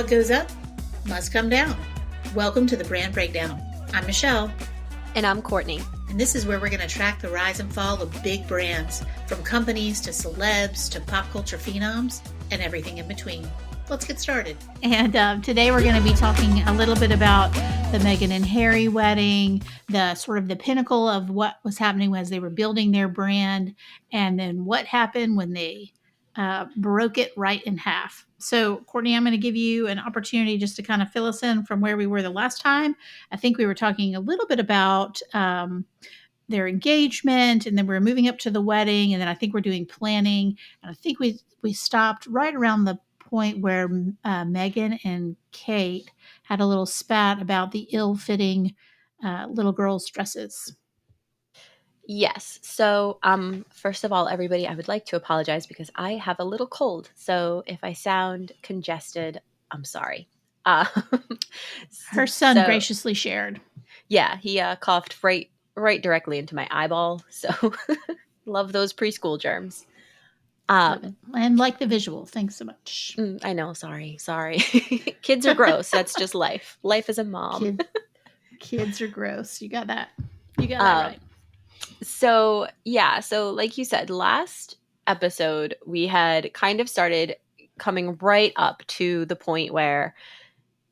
What goes up must come down. Welcome to the Brand Breakdown. I'm Michelle. And I'm Courtney. And this is where we're going to track the rise and fall of big brands, from companies to celebs to pop culture phenoms and everything in between. Let's get started. And today we're going to be talking a little bit about the Meghan and Harry wedding, the sort of the pinnacle of what was happening as they were building their brand, and then what happened when they broke it right in half. So, Courtney, I'm going to give you an opportunity just to kind of fill us in from where we were the last time. I think we were talking a little bit about their engagement, and then we're moving up to the wedding, and then I think we're doing planning. And I think we stopped right around the point where Meghan and Kate had a little spat about the ill-fitting little girls' dresses. Yes. So, first of all, everybody, I would like to apologize because I have a little cold. So if I sound congested, I'm sorry. Her son graciously shared. Yeah, he coughed right directly into my eyeball. So love those preschool germs. And like the visual. Thanks so much. I know. Sorry. Kids are gross. That's just life. Life as a mom. Kids are gross. You got that. You got that right. So like you said, last episode, we had kind of started coming right up to the point where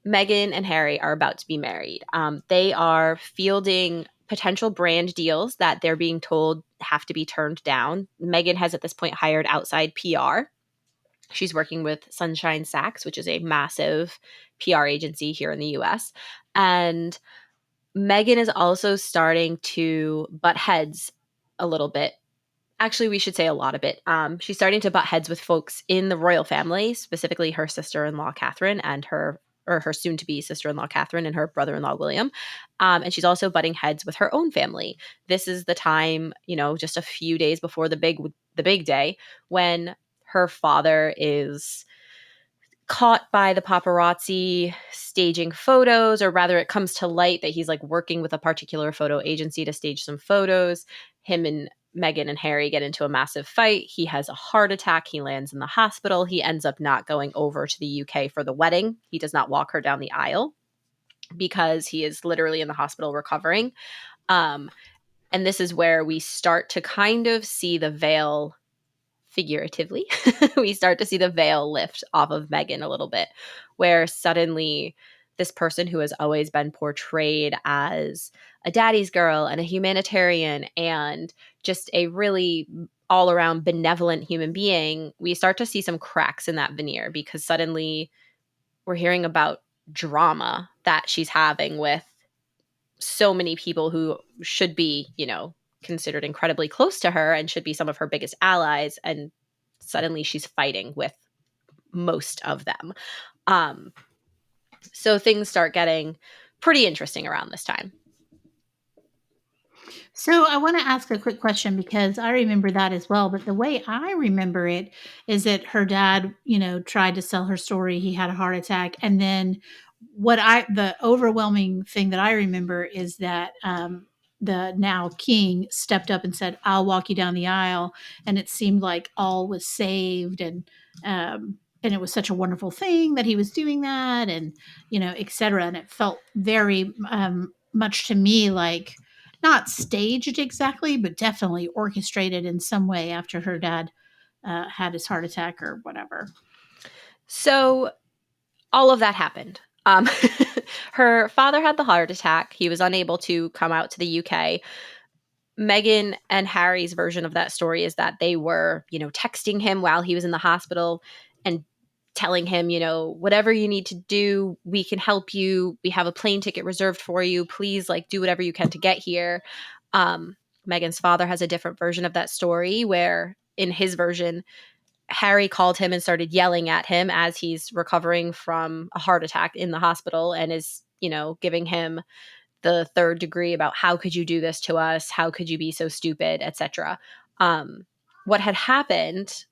Meghan and Harry are about to be married. They are fielding potential brand deals that they're being told have to be turned down. Meghan has at this point hired outside PR. She's working with Sunshine Sachs, which is a massive PR agency here in the US. And Meghan is also starting to butt heads a little bit. Actually, we should say a lot of it. She's starting to butt heads with folks in the royal family, specifically her sister-in-law Catherine and her soon-to-be sister-in-law Catherine and her brother-in-law William. And she's also butting heads with her own family. This is the time, just a few days before the big day, when her father is caught by the paparazzi staging photos, or rather it comes to light that he's like working with a particular photo agency to stage some photos. Him and Meghan and Harry get into a massive fight. He has a heart attack. He lands in the hospital. He ends up not going over to the UK for the wedding. He does not walk her down the aisle because he is literally in the hospital recovering. And this is where we start to kind of see the veil, figuratively, we start to see the veil lift off of Meghan a little bit, where suddenly this person who has always been portrayed as a daddy's girl and a humanitarian and just a really all-around benevolent human being, we start to see some cracks in that veneer, because suddenly we're hearing about drama that she's having with so many people who should be, considered incredibly close to her and should be some of her biggest allies, and suddenly she's fighting with most of them. So things start getting pretty interesting around this time. So I want to ask a quick question, because I remember that as well. But the way I remember it is that her dad, tried to sell her story. He had a heart attack. And then the overwhelming thing that I remember is that the now king stepped up and said, "I'll walk you down the aisle." And it seemed like all was saved. And it was such a wonderful thing that he was doing that, and, et cetera. And it felt very much to me like, not staged exactly, but definitely orchestrated in some way after her dad had his heart attack or whatever. So all of that happened. Her father had the heart attack. He was unable to come out to the UK. Meghan and Harry's version of that story is that they were, texting him while he was in the hospital and telling him, whatever you need to do, we can help you. We have a plane ticket reserved for you. Please, do whatever you can to get here. Meghan's father has a different version of that story, where in his version, Harry called him and started yelling at him as he's recovering from a heart attack in the hospital, and is, giving him the third degree about, how could you do this to us? How could you be so stupid, etc. What had happened,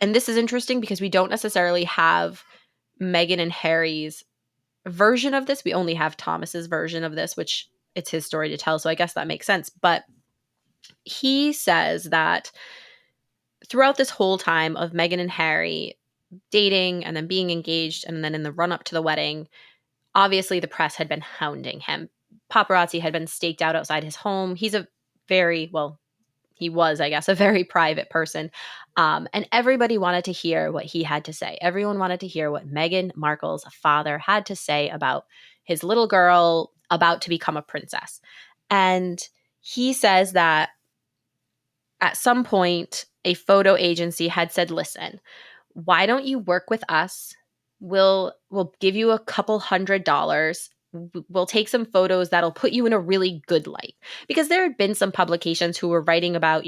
and this is interesting because we don't necessarily have Meghan and Harry's version of this. We only have Thomas's version of this, which it's his story to tell. So I guess that makes sense. But he says that throughout this whole time of Meghan and Harry dating and then being engaged, and then in the run up to the wedding, obviously the press had been hounding him. Paparazzi had been staked out outside his home. He's a very, well, he was, I guess, a very private person. And everybody wanted to hear what he had to say. Everyone wanted to hear what Meghan Markle's father had to say about his little girl about to become a princess. And he says that at some point, a photo agency had said, listen, why don't you work with us? We'll give you a couple $100. We'll take some photos that'll put you in a really good light. Because there had been some publications who were writing about,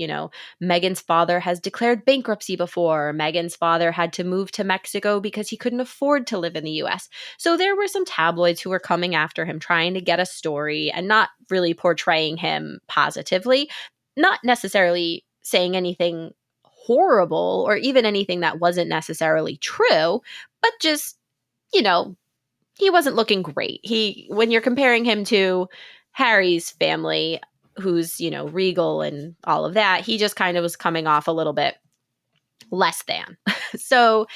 Meghan's father has declared bankruptcy before. Meghan's father had to move to Mexico because he couldn't afford to live in the US. So there were some tabloids who were coming after him, trying to get a story and not really portraying him positively, not necessarily saying anything horrible or even anything that wasn't necessarily true, but just, you know, he wasn't looking great. When you're comparing him to Harry's family, who's, regal and all of that, he just kind of was coming off a little bit less than. So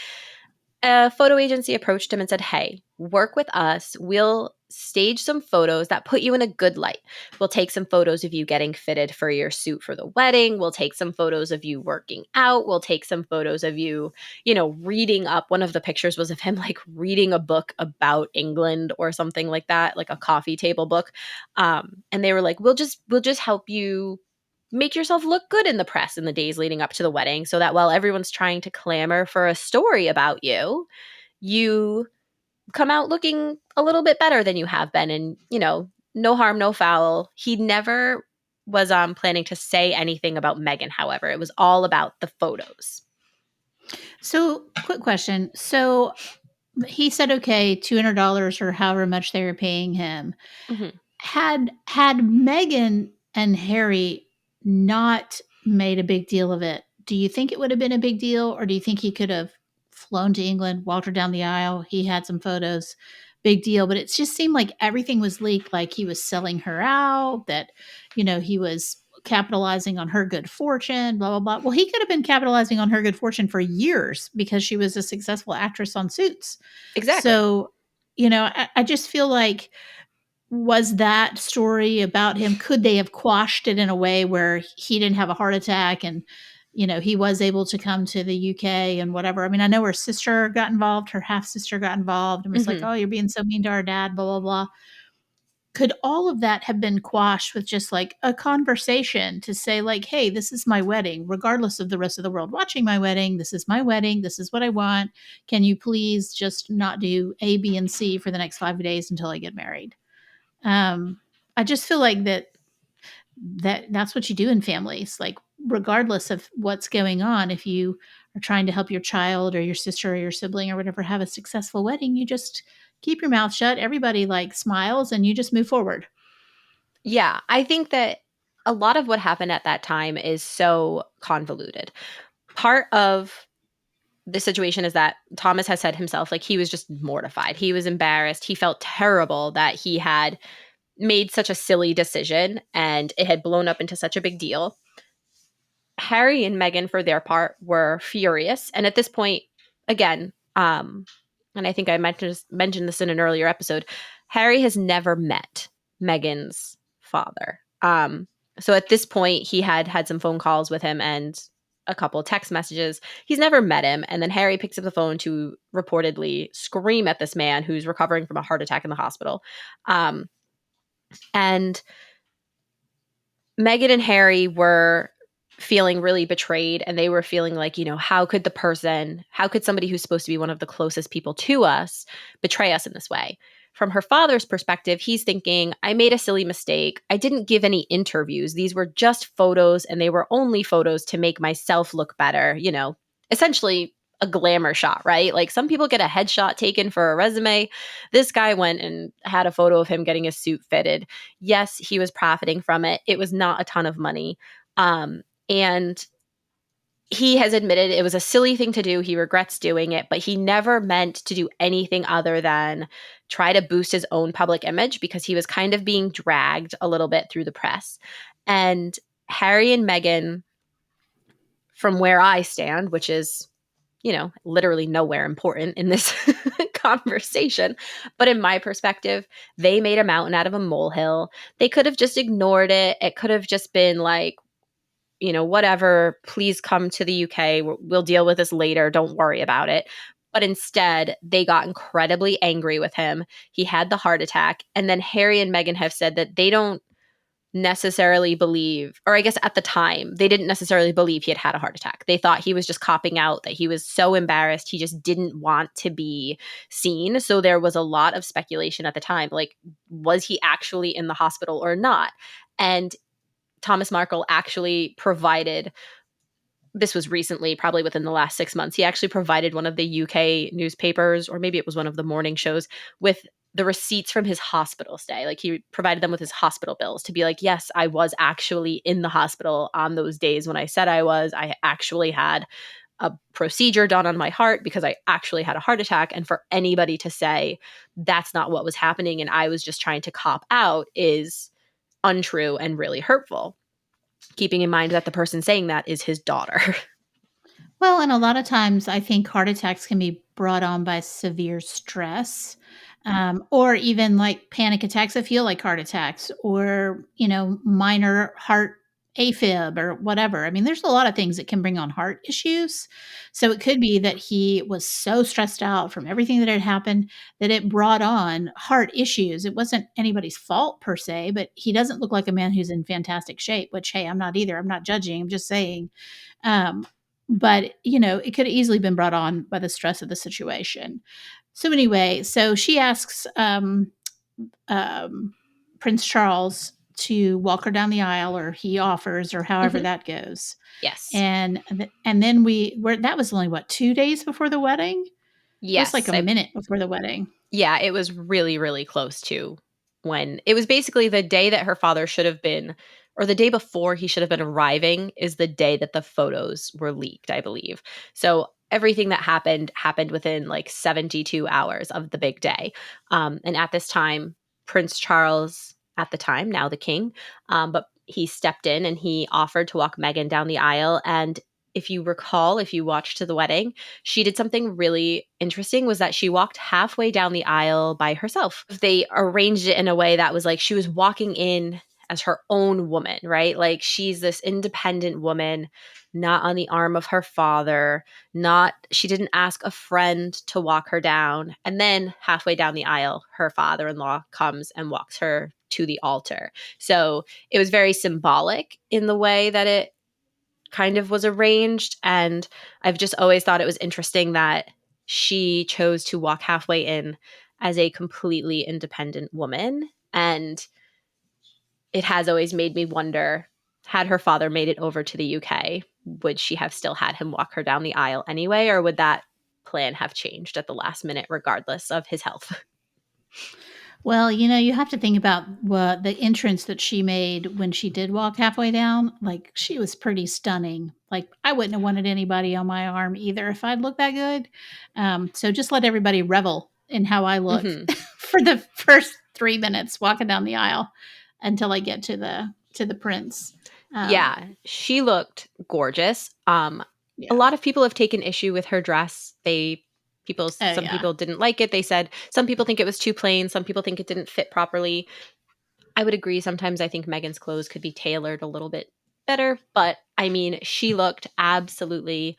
a photo agency approached him and said, hey, work with us. We'll stage some photos that put you in a good light. We'll take some photos of you getting fitted for your suit for the wedding. We'll take some photos of you working out. We'll take some photos of you, reading up. One of the pictures was of him like reading a book about England or something like that, like a coffee table book. And they were like, we'll just help you make yourself look good in the press in the days leading up to the wedding so that while everyone's trying to clamor for a story about you, you come out looking a little bit better than you have been. And, no harm, no foul. He never was planning to say anything about Meghan, however. It was all about the photos. So, quick question. So, he said, okay, $200 or however much they were paying him. Mm-hmm. Had Meghan and Harry not made a big deal of it, do you think it would have been a big deal, or do you think he could have flown to England, walked her down the aisle? He had some photos, big deal. But it just seemed like everything was leaked, like he was selling her out, that he was capitalizing on her good fortune, blah blah blah. Well, he could have been capitalizing on her good fortune for years because she was a successful actress on Suits. Exactly. So, I just feel like, was that story about him, could they have quashed it in a way where he didn't have a heart attack and he was able to come to the UK and whatever? I mean, I know her sister got involved, her half sister got involved and was like, oh, you're being so mean to our dad, blah blah blah. Could all of that have been quashed with just like a conversation to say like, hey, this is my wedding, regardless of the rest of the world watching my wedding, this is my wedding, this is what I want, can you please just not do A, B, and C for the next 5 days until I get married? I just feel like that's what you do in families. Like, regardless of what's going on, if you are trying to help your child or your sister or your sibling or whatever have a successful wedding, you just keep your mouth shut. Everybody like smiles and you just move forward. Yeah, I think that a lot of what happened at that time is so convoluted. Part of the situation is that Thomas has said himself, like, he was just mortified. He was embarrassed. He felt terrible that he had made such a silly decision and it had blown up into such a big deal. Harry and Meghan, for their part, were furious. And at this point, again, and I think I mentioned this in an earlier episode, Harry has never met Meghan's father. So at this point, he had some phone calls with him and a couple of text messages. He's never met him. And then Harry picks up the phone to reportedly scream at this man who's recovering from a heart attack in the hospital. And Meghan and Harry were feeling really betrayed, and they were feeling like, how could somebody who's supposed to be one of the closest people to us betray us in this way? From her father's perspective, he's thinking, I made a silly mistake. I didn't give any interviews. These were just photos, and they were only photos to make myself look better, essentially a glamour shot, right? Like, some people get a headshot taken for a resume. This guy went and had a photo of him getting his suit fitted. Yes, he was profiting from it. It was not a ton of money. And he has admitted it was a silly thing to do. He regrets doing it, but he never meant to do anything other than try to boost his own public image because he was kind of being dragged a little bit through the press. And Harry and Meghan, from where I stand, which is literally nowhere important in this conversation. But in my perspective, they made a mountain out of a molehill. They could have just ignored it. It could have just been like, whatever, please come to the UK. We'll deal with this later. Don't worry about it. But instead, they got incredibly angry with him. He had the heart attack. And then Harry and Meghan have said that they don't necessarily believe, or I guess at the time, they didn't necessarily believe he had a heart attack. They thought he was just copping out, that he was so embarrassed. He just didn't want to be seen. So there was a lot of speculation at the time, like, was he actually in the hospital or not? And Thomas Markle actually provided, this was recently, probably within the last 6 months, he actually provided one of the UK newspapers, or maybe it was one of the morning shows, with the receipts from his hospital stay. Like, he provided them with his hospital bills to be like, yes, I was actually in the hospital on those days when I said I was. I actually had a procedure done on my heart because I actually had a heart attack. And for anybody to say that's not what was happening and I was just trying to cop out is untrue and really hurtful. Keeping in mind that the person saying that is his daughter. Well, and a lot of times I think heart attacks can be brought on by severe stress, or even like panic attacks that feel like heart attacks, or, minor heart AFib or whatever. I mean, there's a lot of things that can bring on heart issues. So it could be that he was so stressed out from everything that had happened that it brought on heart issues. It wasn't anybody's fault per se, but he doesn't look like a man who's in fantastic shape, which, hey, I'm not either. I'm not judging. I'm just saying. Um, but, it could have easily been brought on by the stress of the situation. So anyway, so she asks Prince Charles to walk her down the aisle, or he offers, or however Mhm. that goes. Yes. And then that was only what, 2 days before the wedding? It was like Yes. a minute before the wedding. Yeah, it was really, really close to when it was basically the day that her father should have been, or the day before he should have been arriving, is the day that the photos were leaked, I believe. So everything that happened within like 72 hours of the big day. And at this time, Prince Charles, at the time, now the king, but he stepped in and he offered to walk Meghan down the aisle. And if you recall, if you watched to the wedding, she did something really interesting, was that she walked halfway down the aisle by herself. They arranged it in a way that was like she was walking in as her own woman, right? Like, she's this independent woman, not on the arm of her father, she didn't ask a friend to walk her down. And then halfway down the aisle, her father-in-law comes and walks her to the altar. So it was very symbolic in the way that it kind of was arranged. And I've just always thought it was interesting that she chose to walk halfway in as a completely independent woman. And it has always made me wonder, had her father made it over to the UK, would she have still had him walk her down the aisle anyway? Or would that plan have changed at the last minute, regardless of his health? Well, you have to think about what the entrance that she made when she did walk halfway down. Like, she was pretty stunning. Like, I wouldn't have wanted anybody on my arm either if I'd looked that good. So just let everybody revel in how I look Mm-hmm. for the first 3 minutes walking down the aisle until I get to the prince. Yeah, she looked gorgeous. A Yeah. lot of people have taken issue with her dress. Oh Some yeah. people didn't like it. They said some people think it was too plain. Some people think it didn't fit properly. I would agree. Sometimes I think Meghan's clothes could be tailored a little bit better, but I mean, she looked absolutely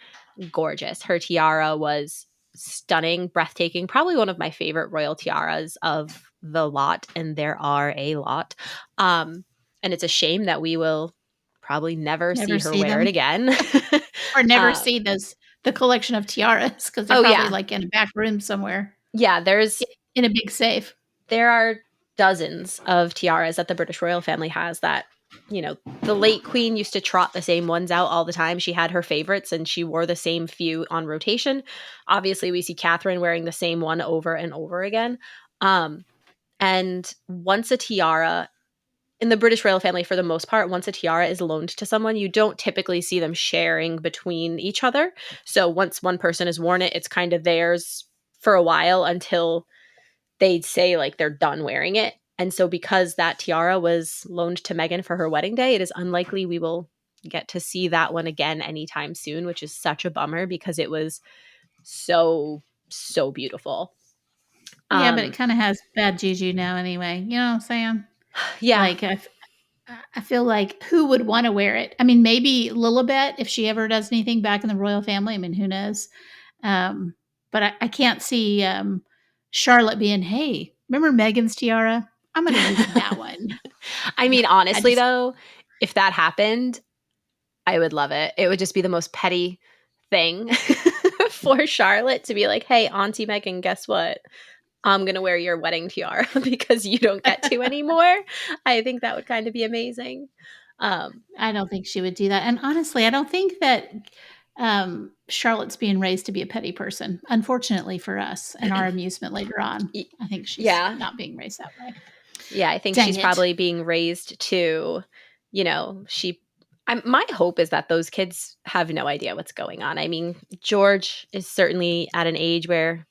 gorgeous. Her tiara was stunning, breathtaking, probably one of my favorite royal tiaras of the lot, and there are a lot. And it's a shame that we will probably never see Never her see wear it them, again. or never uh, see the collection of tiaras, because they're oh probably yeah, like in a back room somewhere yeah. in a big safe. There are dozens of tiaras that the British royal family has that, the late queen used to trot the same ones out all the time. She had her favorites and she wore the same few on rotation. Obviously, we see Catherine wearing the same one over and over again. And once a tiara, in the British royal family, for the most part, once a tiara is loaned to someone, you don't typically see them sharing between each other. So once one person has worn it, it's kind of theirs for a while until they'd say like they're done wearing it. And so because that tiara was loaned to Meghan for her wedding day, it is unlikely we will get to see that one again anytime soon, which is such a bummer because it was so beautiful. Yeah, but it kind of has bad juju now anyway. You know what I'm saying? Yeah. Like, I feel like who would want to wear it? I mean, maybe Lilibet if she ever does anything back in the royal family. I mean, who knows? Um, but I can't see Charlotte being, hey, remember Meghan's tiara? I'm going to use that one. I mean, I honestly, just, though, if that happened, I would love it. It would just be the most petty thing for Charlotte to be like, hey, Auntie Meghan, guess what? I'm going to wear your wedding tiara because you don't get to anymore. I think that would kind of be amazing. I don't think she would do that. And honestly, I don't think that Charlotte's being raised to be a petty person. Unfortunately for us and our amusement later on, y- I think she's yeah. not being raised that way. Yeah, I think Dang she's it. probably being raised to, my hope is that those kids have no idea what's going on. I mean, George is certainly at an age where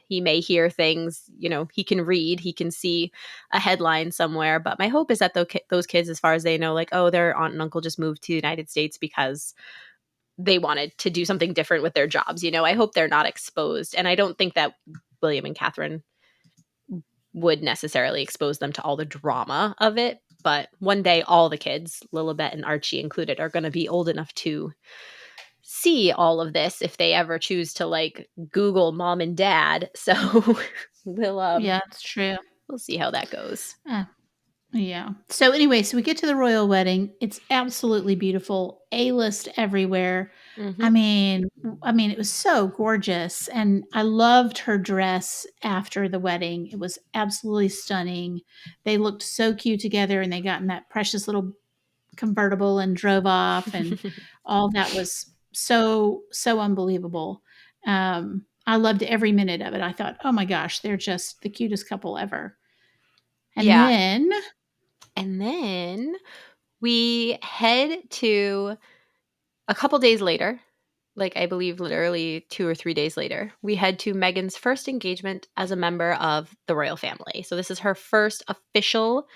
he may hear things, he can read, he can see a headline somewhere. But my hope is that those kids, as far as they know, like, oh, their aunt and uncle just moved to the United States because they wanted to do something different with their jobs. I hope they're not exposed. And I don't think that William and Catherine would necessarily expose them to all the drama of it. But one day, all the kids, Lilibet and Archie included, are going to be old enough to see all of this if they ever choose to like Google mom and dad. So Yeah, it's true. we'll see how that goes. Uh, yeah. So anyway, so we get to the royal wedding. It's absolutely beautiful. A-list everywhere. Mm-hmm. I mean, it was so gorgeous, and I loved her dress after the wedding. It was absolutely stunning. They looked so cute together, and they got in that precious little convertible and drove off, and all that was so unbelievable. I loved every minute of it. I thought, oh my gosh, they're just the cutest couple ever. And Yeah. then And then we head to a couple days later, like I believe literally 2 or 3 days later, we head to Meghan's first engagement as a member of the royal family. So this is her first official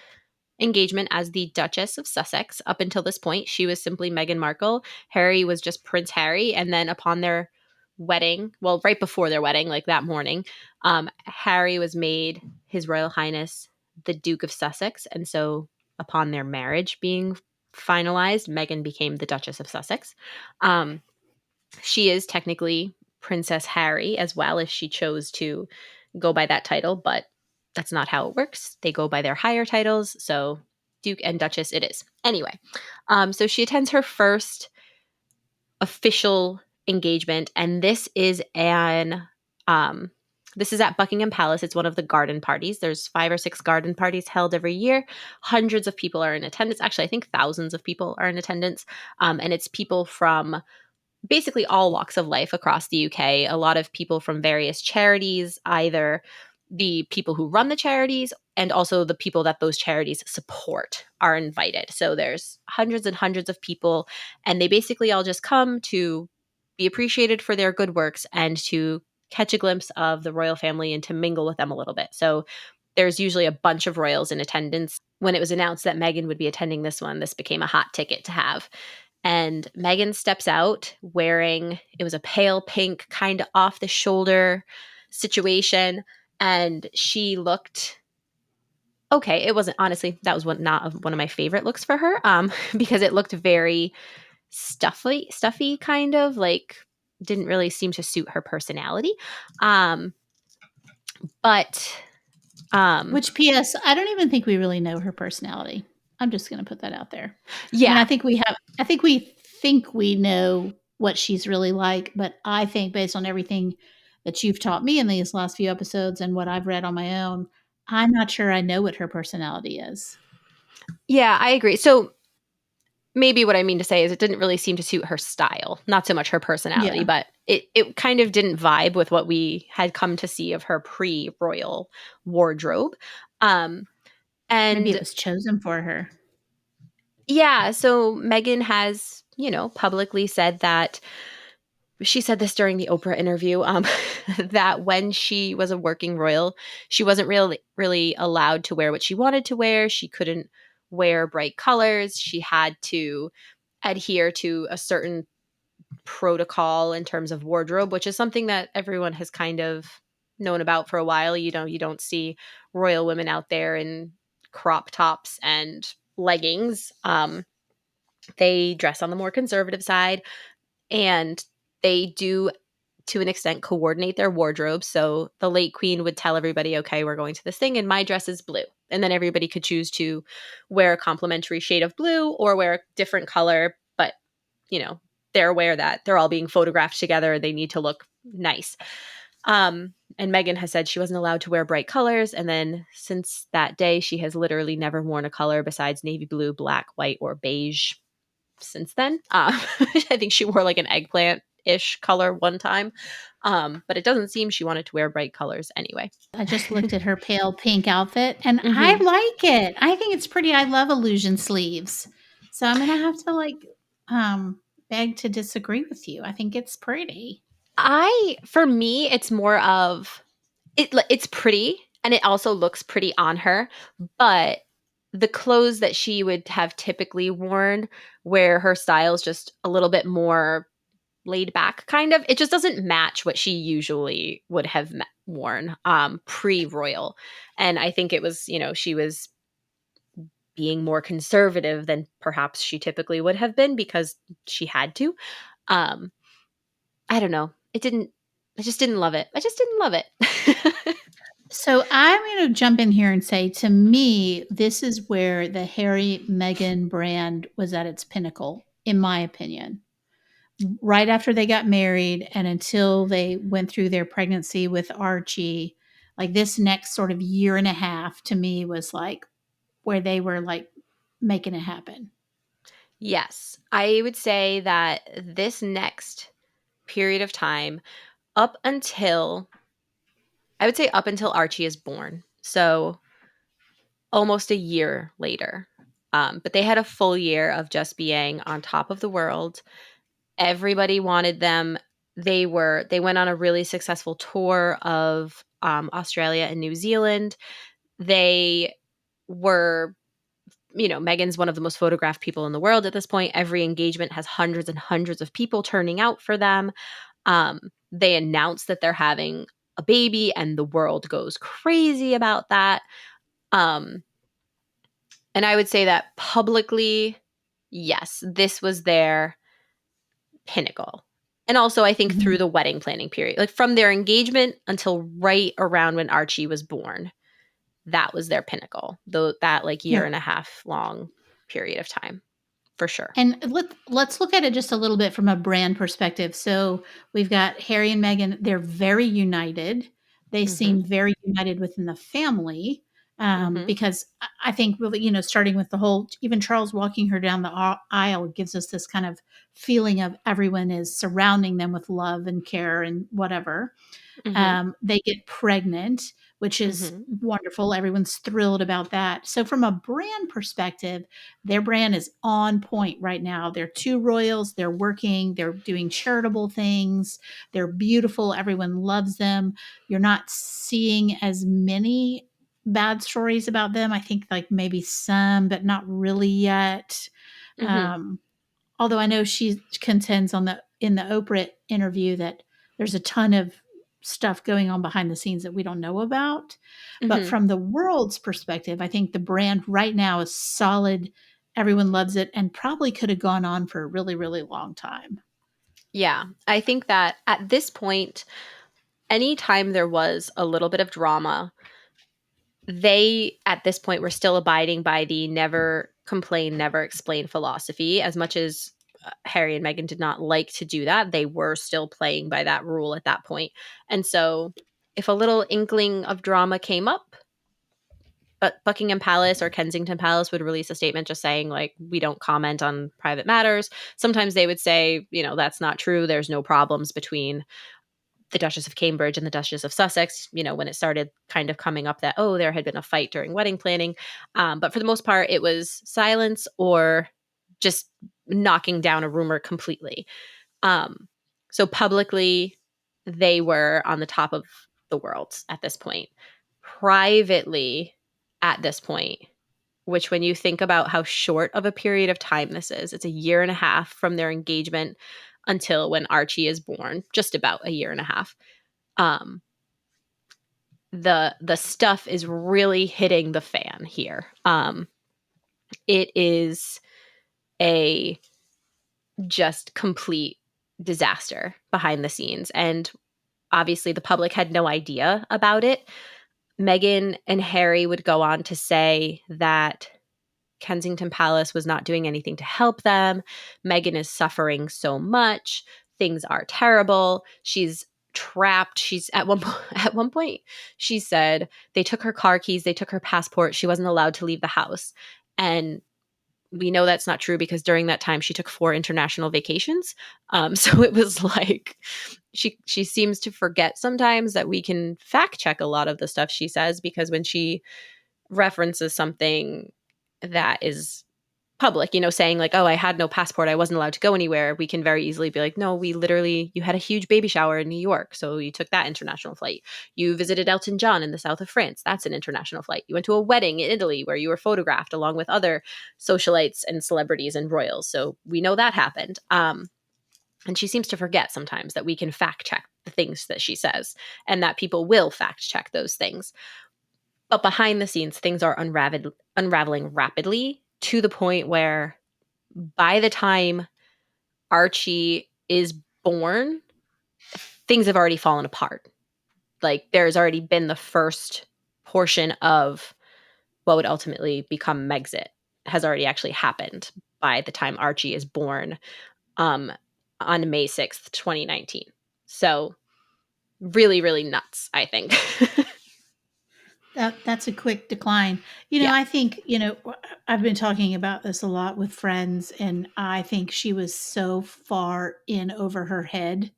engagement as the Duchess of Sussex. Up until this point, she was simply Meghan Markle. Harry was just Prince Harry. And then upon their wedding, well, right before their wedding, like that morning, Harry was made His Royal Highness the Duke of Sussex. And so upon their marriage being finalized, Meghan became the Duchess of Sussex. She is technically Princess Harry as well if she chose to go by that title, but that's not how it works. They go by their higher titles. So Duke and Duchess it is. Anyway, so she attends her first official engagement, and this is at Buckingham Palace. It's one of the garden parties. There's 5 or 6 garden parties held every year. Hundreds of people are in attendance. Actually, I think thousands of people are in attendance. And it's people from basically all walks of life across the UK. A lot of people from various charities, either the people who run the charities and also the people that those charities support are invited. So there's hundreds and hundreds of people, and they basically all just come to be appreciated for their good works and to catch a glimpse of the royal family and to mingle with them a little bit. So there's usually a bunch of royals in attendance. When it was announced that Meghan would be attending this one, this became a hot ticket to have. And Meghan steps out wearing, it was a pale pink, kind of off the shoulder situation. And she looked okay. It wasn't, honestly, that was not one of my favorite looks for her, because it looked very stuffy kind of like didn't really seem to suit her personality. But which PS, I don't even think we really know her personality. I'm just going to put that out there. I mean, yeah, I think we know what she's really like, but I think based on everything that you've taught me in these last few episodes and what I've read on my own, I'm not sure I know what her personality is. yeah, I agree. So maybe what I mean to say is it didn't really seem to suit her style, not so much her personality, Yeah. but it kind of didn't vibe with what we had come to see of her pre-royal wardrobe. Um, Maybe it and was chosen for her. yeah, so Meghan has, publicly said that she said this during the Oprah interview, that when she was a working royal, she wasn't really allowed to wear what she wanted to wear. She couldn't wear bright colors. She had to adhere to a certain protocol in terms of wardrobe, which is something that everyone has kind of known about for a while. You know, you don't see royal women out there in crop tops and leggings. They dress on the more conservative side, and they do, to an extent, coordinate their wardrobe. So the late queen would tell everybody, okay, we're going to this thing and my dress is blue. And then everybody could choose to wear a complementary shade of blue or wear a different color. But, you know, they're aware that they're all being photographed together. They need to look nice. And Meghan has said she wasn't allowed to wear bright colors. And then since that day, she has literally never worn a color besides navy blue, black, white, or beige since then. I think she wore like an eggplant-ish color one time. But it doesn't seem she wanted to wear bright colors anyway. I just looked at her pale pink outfit and I Mhm. like it. I think it's pretty. I love illusion sleeves. So I'm gonna have to um beg to disagree with you. I think it's pretty. For me, it's more of it's pretty and it also looks pretty on her, but the clothes that she would have typically worn where her style's just a little bit more laid back kind of, it just doesn't match what she usually would have worn pre-royal. And I think it was, you know, she was being more conservative than perhaps she typically would have been because she had to. um I don't know, I just didn't love it. I just didn't love it. So I'm going to jump in here and say, to me, this is where the Harry Meghan brand was at its pinnacle, in my opinion. Right after they got married and until they went through their pregnancy with Archie, like this next sort of year and a half to me was like where they were like making it happen. Yes, I would say that this next period of time, up until I would say up until Archie is born. So almost a year later. But they had a full year of just being on top of the world. Everybody wanted them. They went on a really successful tour of Australia and New Zealand. They were, you know, Meghan's one of the most photographed people in the world at this point. Every engagement has hundreds and hundreds of people turning out for them. They announce that they're having a baby, and the world goes crazy about that. Um, and I would say that publicly, yes, this was their pinnacle. And also, I think through Mhm. the wedding planning period, like from their engagement until right around when Archie was born, that was their pinnacle. Though that like year Yeah. and a half long period of time, for sure. And let's look at it just a little bit from a brand perspective. So we've got Harry and Meghan. They're very united. They Mm-hmm. seem very united within the family Mm-hmm. because I think, really, starting with the whole, even Charles walking her down the aisle gives us this kind of feeling of everyone is surrounding them with love and care and whatever. Mm-hmm. They get pregnant, which is Mm-hmm. wonderful. Everyone's thrilled about that. So, from a brand perspective, their brand is on point right now. They're two royals. They're working. They're doing charitable things. They're beautiful. Everyone loves them. You're not seeing as many bad stories about them. I think like maybe some, but not really yet. Mm-hmm. Um, Although I know she contends on the in the Oprah interview that there's a ton of stuff going on behind the scenes that we don't know about. But Mm-hmm. from the world's perspective, I think the brand right now is solid. Everyone loves it and probably could have gone on for a really, really long time. Yeah. I think that at this point, anytime there was a little bit of drama, they at this point were still abiding by the never complain, never explain philosophy. As much as Harry and Meghan did not like to do that, they were still playing by that rule at that point. And so if a little inkling of drama came up, but Buckingham Palace or Kensington Palace would release a statement just saying, like, we don't comment on private matters. Sometimes they would say, you know, that's not true. There's no problems between the Duchess of Cambridge and the Duchess of Sussex, you know, when it started kind of coming up that, oh, there had been a fight during wedding planning. But for the most part, it was silence or just knocking down a rumor completely. Um, so publicly, they were on the top of the world at this point. Privately, at this point, which when you think about how short of a period of time this is, it's a year and a half from their engagement until when Archie is born, just about a year and a half. The stuff is really hitting the fan here. It is a just complete disaster behind the scenes, and obviously the public had no idea about it. Meghan and Harry would go on to say that Kensington Palace was not doing anything to help them. Meghan is suffering so much. Things are terrible. She's trapped. She's at one point she said they took her car keys, they took her passport. She wasn't allowed to leave the house. And we know that's not true because during that time she took 4 international vacations. So it was like she seems to forget sometimes that we can fact check a lot of the stuff she says, because when she references something that is public, saying like, oh, I had no passport, I wasn't allowed to go anywhere, we can very easily be like, no, you had a huge baby shower in New York, so you took that international flight. You visited Elton John in the south of France, that's an international flight. You went to a wedding in Italy where you were photographed along with other socialites and celebrities and royals, so we know that happened. And she seems to forget sometimes that we can fact check the things that she says, and that people will fact check those things. But behind the scenes, things are unraveling rapidly, to the point where by the time Archie is born, things have already fallen apart. Like, there's already been the first portion of what would ultimately become Megxit has already actually happened by the time Archie is born, on May 6th, 2019. So really, really nuts, I think. That's a quick decline. Yeah. I think, I've been talking about this a lot with friends, and I think she was so far in over her head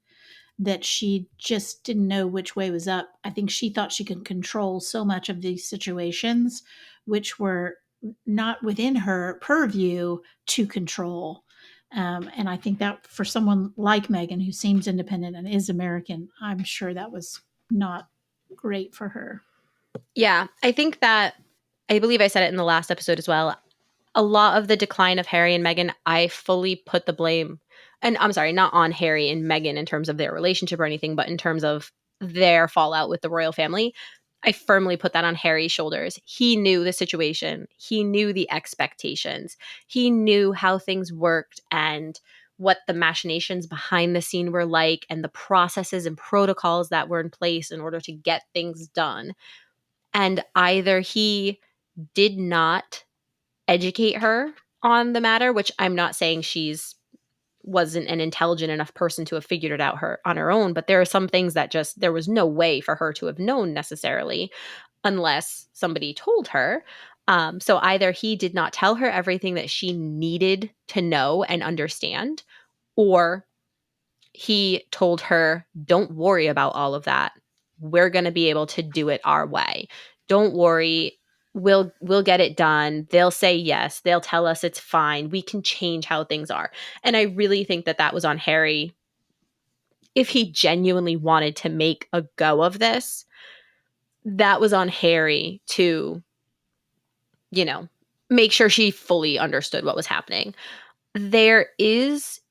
that she just didn't know which way was up. I think she thought she could control so much of these situations, which were not within her purview to control. And I think that for someone like Meghan, who seems independent and is American, I'm sure that was not great for her. Yeah, I think that I believe I said it in the last episode as well. A lot of the decline of Harry and Meghan, I fully put the blame, and I'm sorry, not on Harry and Meghan in terms of their relationship or anything, but in terms of their fallout with the royal family. I firmly put that on Harry's shoulders. He knew the situation. He knew the expectations. He knew how things worked and what the machinations behind the scene were like, and the processes and protocols that were in place in order to get things done. And either he did not educate her on the matter, which I'm not saying she's wasn't an intelligent enough person to have figured it out on her own, but there are some things that just there was no way for her to have known necessarily unless somebody told her. So either he did not tell her everything that she needed to know and understand, or he told her, don't worry about all of that. We're going to be able to do it our way. Don't worry. We'll get it done. They'll say yes. They'll tell us it's fine. We can change how things are. And I really think that that was on Harry. If he genuinely wanted to make a go of this, that was on Harry to, make sure she fully understood what was happening. There is,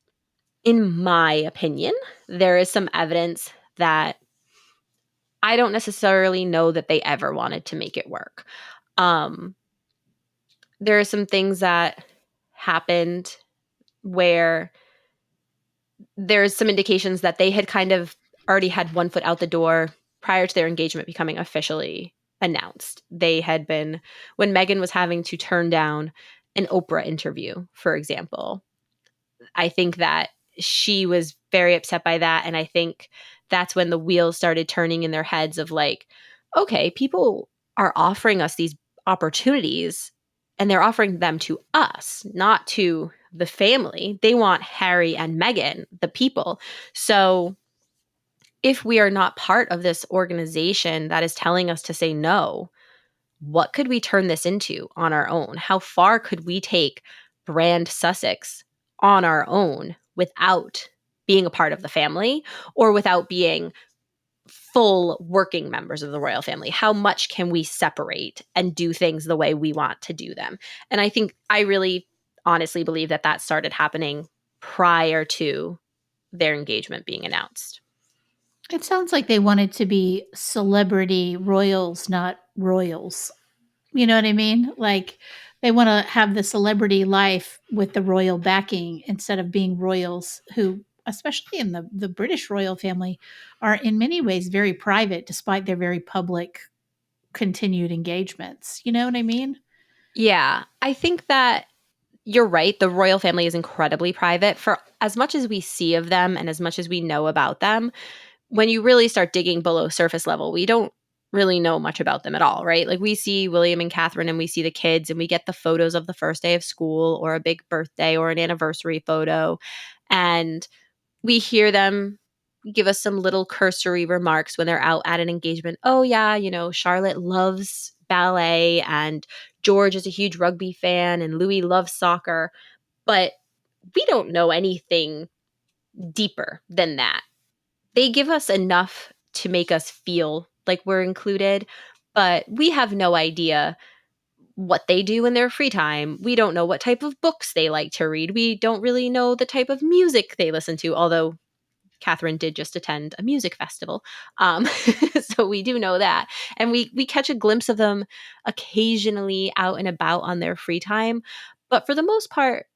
in my opinion, there is some evidence that I don't necessarily know that they ever wanted to make it work. There are some things that happened where there's some indications that they had kind of already had one foot out the door prior to their engagement becoming officially announced. They had been, when Meghan was having to turn down an Oprah interview, for example, I think that she was very upset by that. And I think that's when the wheels started turning in their heads of like, okay, people are offering us these opportunities and they're offering them to us, not to the family. They want Harry and Meghan, the people. So if we are not part of this organization that is telling us to say no, what could we turn this into on our own? How far could we take brand Sussex on our own without being a part of the family or without being full working members of the royal family? How much can we separate and do things the way we want to do them? And I think I really honestly believe that that started happening prior to their engagement being announced. It sounds like they wanted to be celebrity royals, not royals. You know what I mean? Like they want to have the celebrity life with the royal backing instead of being royals who, especially in the British royal family, are in many ways very private despite their very public continued engagements. You know what I mean? Yeah, I think that you're right. The royal family is incredibly private. For as much as we see of them and as much as we know about them, when you really start digging below surface level, we don't really know much about them at all, right? Like we see William and Catherine and we see the kids and we get the photos of the first day of school or a big birthday or an anniversary photo. And we hear them give us some little cursory remarks when they're out at an engagement. Oh, yeah, Charlotte loves ballet and George is a huge rugby fan and Louis loves soccer. But we don't know anything deeper than that. They give us enough to make us feel like we're included, but we have no idea what they do in their free time. We don't know what type of books they like to read. We don't really know the type of music they listen to, although Catherine did just attend a music festival. So we do know that. And we catch a glimpse of them occasionally out and about on their free time. But for the most part,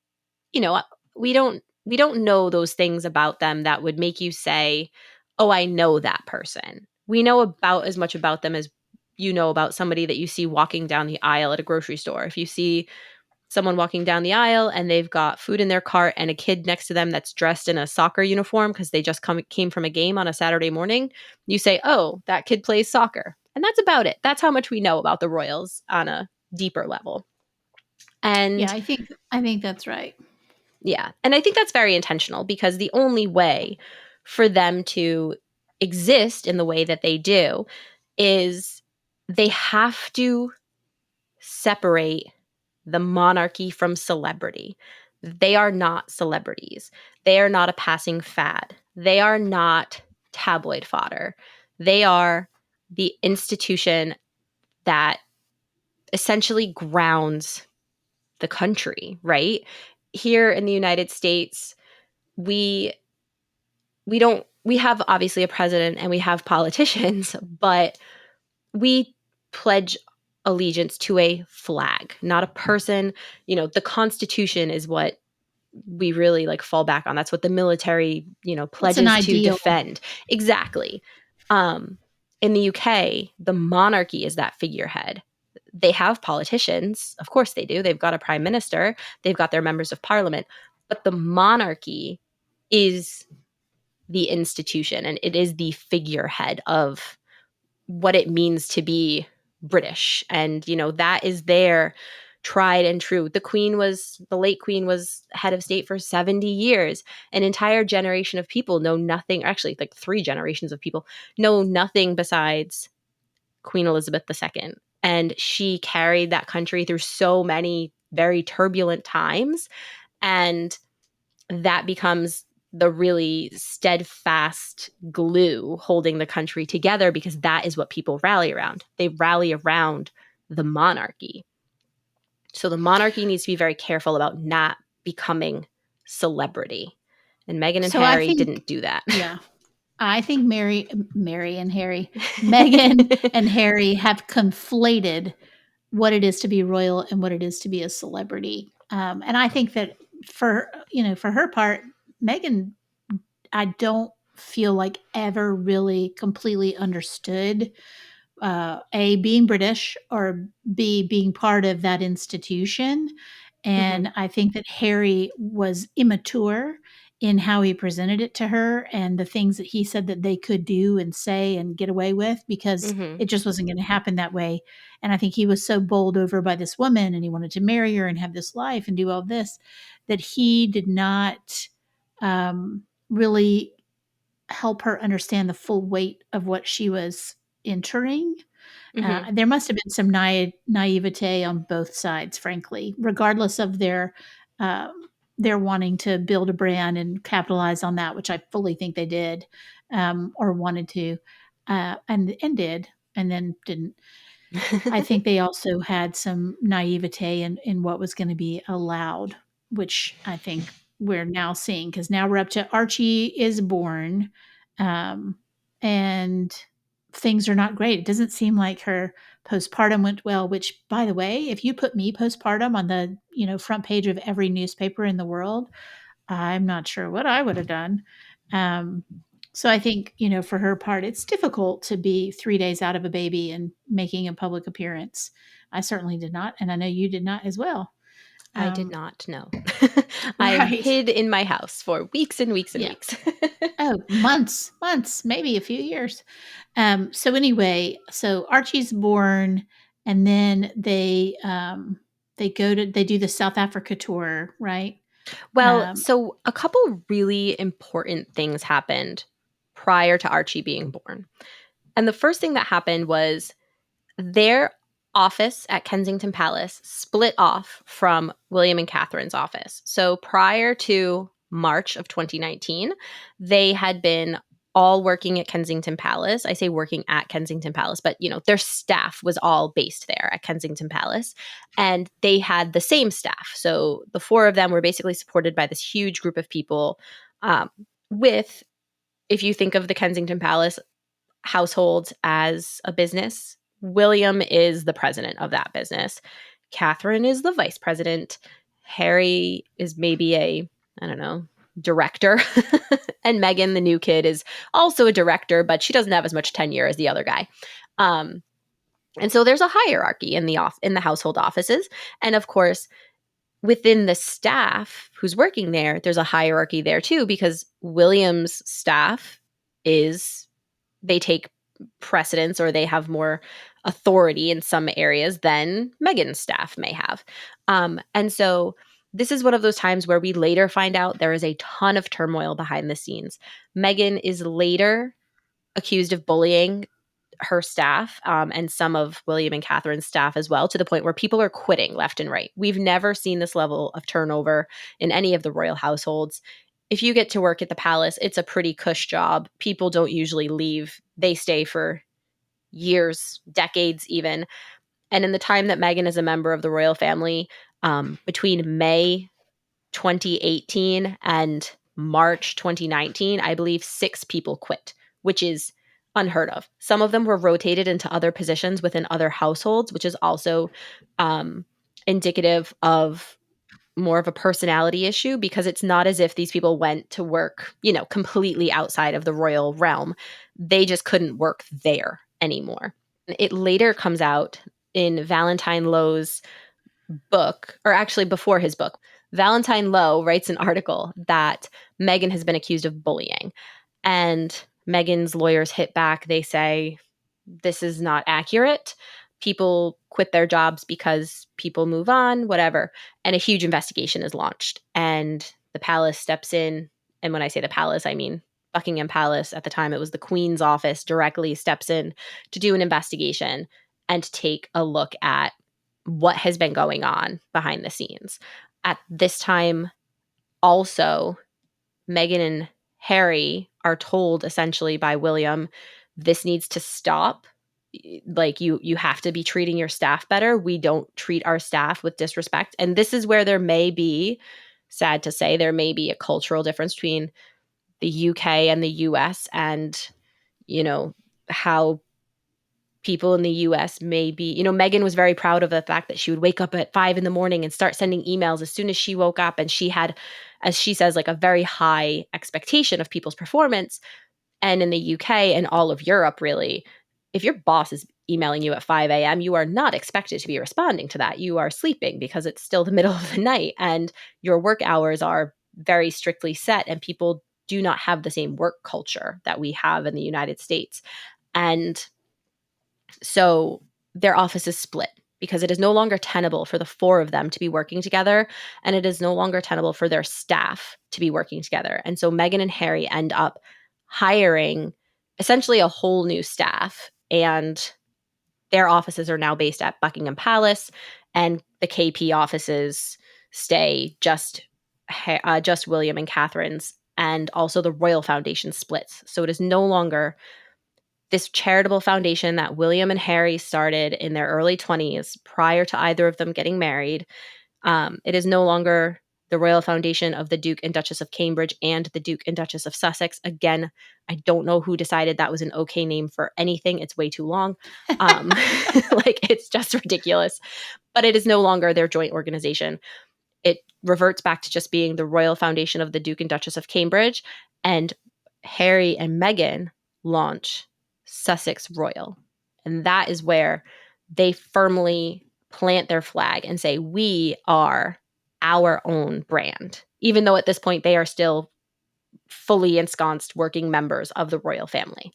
you know, we don't know those things about them that would make you say, "Oh, I know that person." We know about as much about them as you know about somebody that you see walking down the aisle at a grocery store. If you see someone walking down the aisle and they've got food in their cart and a kid next to them that's dressed in a soccer uniform because they just came from a game on a Saturday morning, you say, "Oh, that kid plays soccer." And that's about it. That's how much we know about the Royals on a deeper level. Yeah, And I think that's right. yeah. And I think that's very intentional because the only way for them to exist in the way that they do is they have to separate the monarchy from celebrity. They are not celebrities. They are not a passing fad. They are not tabloid fodder. They are the institution that essentially grounds the country, right? Here in the United States, we we have obviously a president and we have politicians, but we pledge allegiance to a flag, not a person. The Constitution is what we really like fall back on. That's what the military, It's an pledges to ideal. defend. Exactly. Um, in the UK, the monarchy is that figurehead. They have politicians, of course they do. They've got a prime minister, they've got their members of parliament, but the monarchy is the institution and it is the figurehead of what it means to be British. And, that is their tried and true. The late Queen was head of state for 70 years. An entire generation of people know nothing, actually, like 3 generations of people know nothing besides Queen Elizabeth II. And she carried that country through so many very turbulent times. And that becomes the really steadfast glue holding the country together because that is what people rally around. They rally around the monarchy. So the monarchy needs to be very careful about not becoming celebrity. And Meghan and So I Harry think, didn't do that. yeah, I think Mary and Harry, Meghan and Harry have conflated what it is to be royal and what it is to be a celebrity. And I think that for her part, Meghan, I don't feel like ever really completely understood A, being British, or B, being part of that institution. Mhm. And I think that Harry was immature in how he presented it to her and the things that he said that they could do and say and get away with because Mhm. it just wasn't going to happen that way. And I think he was so bowled over by this woman and he wanted to marry her and have this life and do all this that he did not really help her understand the full weight of what she was entering. Mhm. There must have been some naivete on both sides, frankly, regardless of their wanting to build a brand and capitalize on that, which I fully think they did, or wanted to, and did, and then didn't. I think they also had some naivete in what was going to be allowed, which I think we're now seeing, because now we're up to Archie is born, um, and things are not great. It doesn't seem like her postpartum went well. Which, by the way, if you put me postpartum on the front page of every newspaper in the world, I'm not sure what I would have done. Um, so I think, for her part, it's difficult to be 3 days out of a baby and making a public appearance. I certainly did not, and I know you did not as well. I did not know. I Right. hid in my house for weeks and weeks and Yeah. weeks. Oh, months, maybe a few years. So anyway, so Archie's born, and then they do the South Africa tour, right? Well, Um, so a couple really important things happened prior to Archie being born. And the first thing that happened was their office at Kensington Palace split off from William and Catherine's office. So prior to March of 2019, they had been all working at Kensington Palace. I say working at Kensington Palace, but their staff was all based there at Kensington Palace, and they had the same staff. So the four of them were basically supported by this huge group of people. Um, with, if you think of the Kensington Palace household as a business, William is the president of that business. Catherine is the vice president. Harry is maybe a, I don't know, director. And Meghan, the new kid, is also a director, but she doesn't have as much tenure as the other guy. Um, and so there's a hierarchy in the household offices. And of course, within the staff who's working there, there's a hierarchy there too, because William's staff is, they take precedence, or they have more authority in some areas than Meghan's staff may have. And so this is one of those times where we later find out there is a ton of turmoil behind the scenes. Meghan is later accused of bullying her staff, and some of William and Catherine's staff as well, to the point where people are quitting left and right. We've never seen this level of turnover in any of the royal households. If you get to work at the palace, it's a pretty cush job. People don't usually leave. They stay for years, decades even. And in the time that Meghan is a member of the royal family, between May 2018 and March 2019, I believe 6 people quit, which is unheard of. Some of them were rotated into other positions within other households, which is also indicative of more of a personality issue, because it's not as if these people went to work, completely outside of the royal realm. They just couldn't work there anymore. It later comes out in Valentine Lowe's book, or actually before his book. Valentine Lowe writes an article that Meghan has been accused of bullying. And Meghan's lawyers hit back. They say, this is not accurate. People quit their jobs because people move on, whatever. And a huge investigation is launched. And the palace steps in. And when I say the palace, I mean Buckingham Palace. At the time, it was the Queen's office, directly steps in to do an investigation and to take a look at what has been going on behind the scenes. At this time, also, Meghan and Harry are told essentially by William, this needs to stop. Like, you have to be treating your staff better. We don't treat our staff with disrespect. And this is where there may be, sad to say, there may be a cultural difference between the UK and the US, and how people in the US may be, Meghan was very proud of the fact that she would wake up at 5 in the morning and start sending emails as soon as she woke up. And she had, as she says, like a very high expectation of people's performance. And in the UK and all of Europe, really, if your boss is emailing you at 5 a.m., you are not expected to be responding to that. You are sleeping because it's still the middle of the night, and your work hours are very strictly set, and people do not have the same work culture that we have in the United States. And so their office is split because it is no longer tenable for the four of them to be working together, and it is no longer tenable for their staff to be working together. And so Meghan and Harry end up hiring essentially a whole new staff, and their offices are now based at Buckingham Palace, and the KP offices stay just William and Catherine's, and also the Royal Foundation splits. So it is no longer this charitable foundation that William and Harry started in their early 20s prior to either of them getting married. It is no longer the Royal Foundation of the Duke and Duchess of Cambridge and the Duke and Duchess of Sussex. Again, I don't know who decided that was an okay name for anything. It's way too long. Like, it's just ridiculous. But it is no longer their joint organization. It reverts back to just being the Royal Foundation of the Duke and Duchess of Cambridge. And Harry and Meghan launch Sussex Royal. And that is where they firmly plant their flag and say, we are our own brand, even though at this point they are still fully ensconced working members of the royal family.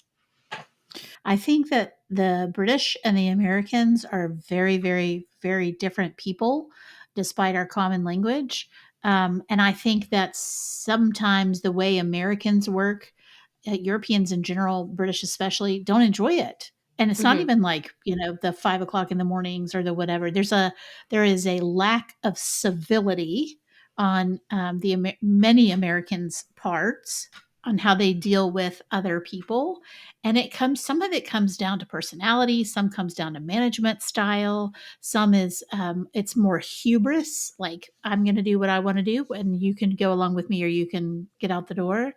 I think that the British and the Americans are very, very, very different people, despite our common language. And I think that sometimes the way Americans work, Europeans in general, British especially, don't enjoy it. And it's not Mm-hmm. even like, the 5 o'clock in the mornings or the whatever. There is a lack of civility on many Americans' parts on how they deal with other people. And some of it comes down to personality, some comes down to management style, some is it's more hubris, like I'm going to do what I want to do and you can go along with me or you can get out the door.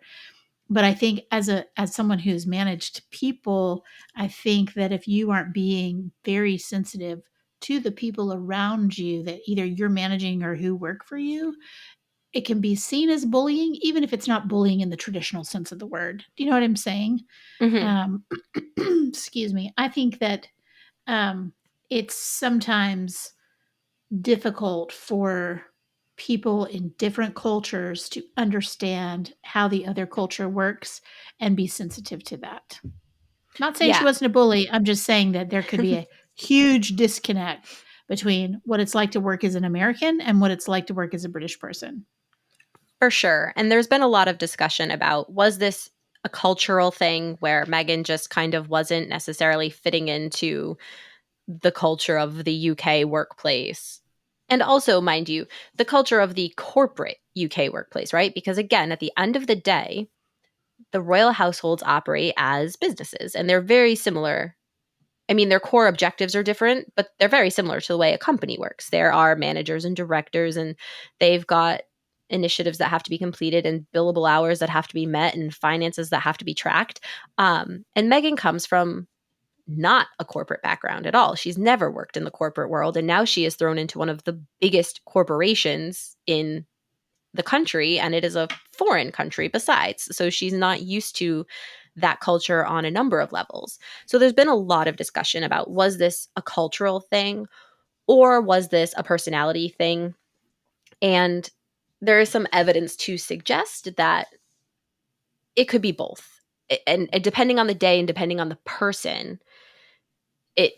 But I think as someone who's managed people, I think that if you aren't being very sensitive to the people around you that either you're managing or who work for you, it can be seen as bullying, even if it's not bullying in the traditional sense of the word. Do you know what I'm saying? Mm-hmm. Um, excuse me. I think that it's sometimes difficult for people in different cultures to understand how the other culture works and be sensitive to that. Not saying she Yeah. wasn't a bully. I'm just saying that there could be a huge disconnect between what it's like to work as an American and what it's like to work as a British person. For sure. And there's been a lot of discussion about, was this a cultural thing where Meghan just kind of wasn't necessarily fitting into the culture of the UK workplace? And also, mind you, the culture of the corporate UK workplace, right? Because again, at the end of the day, the royal households operate as businesses and they're very similar. I mean, their core objectives are different, but they're very similar to the way a company works. There are managers and directors, and they've got initiatives that have to be completed and billable hours that have to be met and finances that have to be tracked. And Meghan comes from not a corporate background at all. She's never worked in the corporate world. And now she is thrown into one of the biggest corporations in the country, and it is a foreign country besides. So she's not used to that culture on a number of levels. So there's been a lot of discussion about, was this a cultural thing or was this a personality thing? And there is some evidence to suggest that it could be both. And depending on the day and depending on the person, it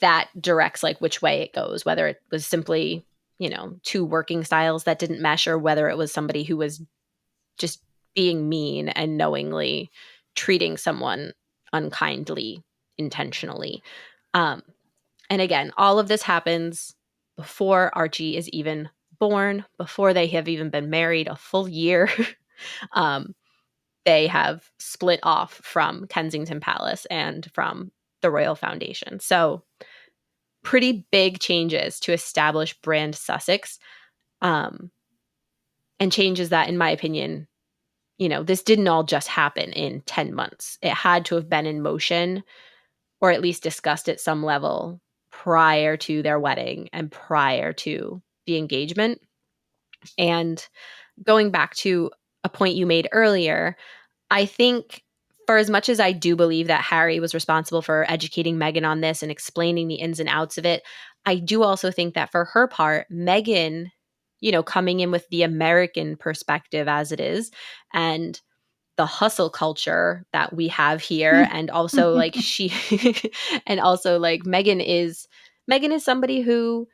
that directs like which way it goes, whether it was simply, two working styles that didn't mesh, or whether it was somebody who was just being mean and knowingly treating someone unkindly intentionally. Um, and again, all of this happens before Archie is even born, before they have even been married a full year. um, they have split off from Kensington Palace and from the Royal Foundation. So, pretty big changes to establish brand Sussex, and changes that, in my opinion, this didn't all just happen in 10 months. It had to have been in motion or at least discussed at some level prior to their wedding and prior to the engagement. And going back to a point you made earlier, I think for as much as I do believe that Harry was responsible for educating Meghan on this and explaining the ins and outs of it, I do also think that for her part, Meghan, coming in with the American perspective as it is, and the hustle culture that we have here, and also like and also like Meghan is somebody who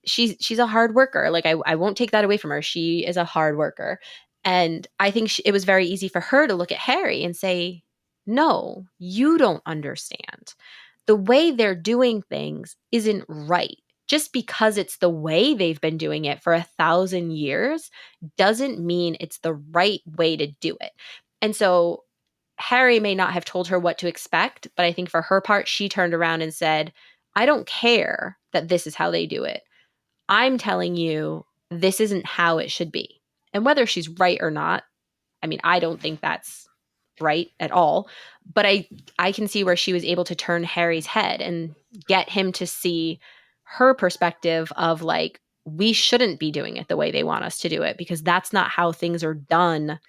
she's a hard worker. Like I won't take that away from her. She is a hard worker. And I think it was very easy for her to look at Harry and say, no, you don't understand. The way they're doing things isn't right. Just because it's the way they've been doing it for 1,000 years doesn't mean it's the right way to do it. And so Harry may not have told her what to expect, but I think for her part, she turned around and said, I don't care that this is how they do it. I'm telling you this isn't how it should be. And whether she's right or not, I mean, I don't think that's right at all. But I can see where she was able to turn Harry's head and get him to see her perspective of like, we shouldn't be doing it the way they want us to do it, because that's not how things are done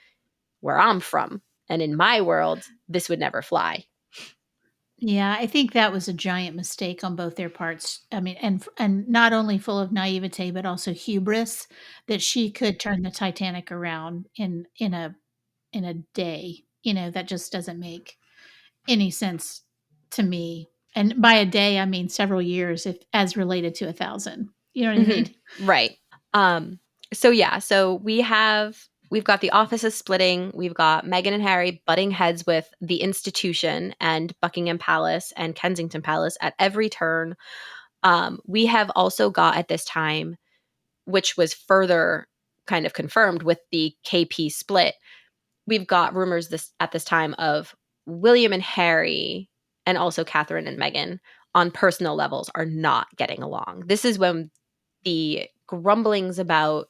where I'm from. And in my world, this would never fly. Yeah, I think that was a giant mistake on both their parts. I mean, and not only full of naivete, but also hubris that she could turn the Titanic around in a day. That just doesn't make any sense to me. And by a day, I mean several years, if as related to 1,000. You know what I mean? Right. So yeah, so we've got the offices splitting. We've got Meghan and Harry butting heads with the institution and Buckingham Palace and Kensington Palace at every turn. We have also got at this time, which was further kind of confirmed with the KP split, we've got rumors at this time of William and Harry and also Catherine and Meghan on personal levels are not getting along. This is when the grumblings about,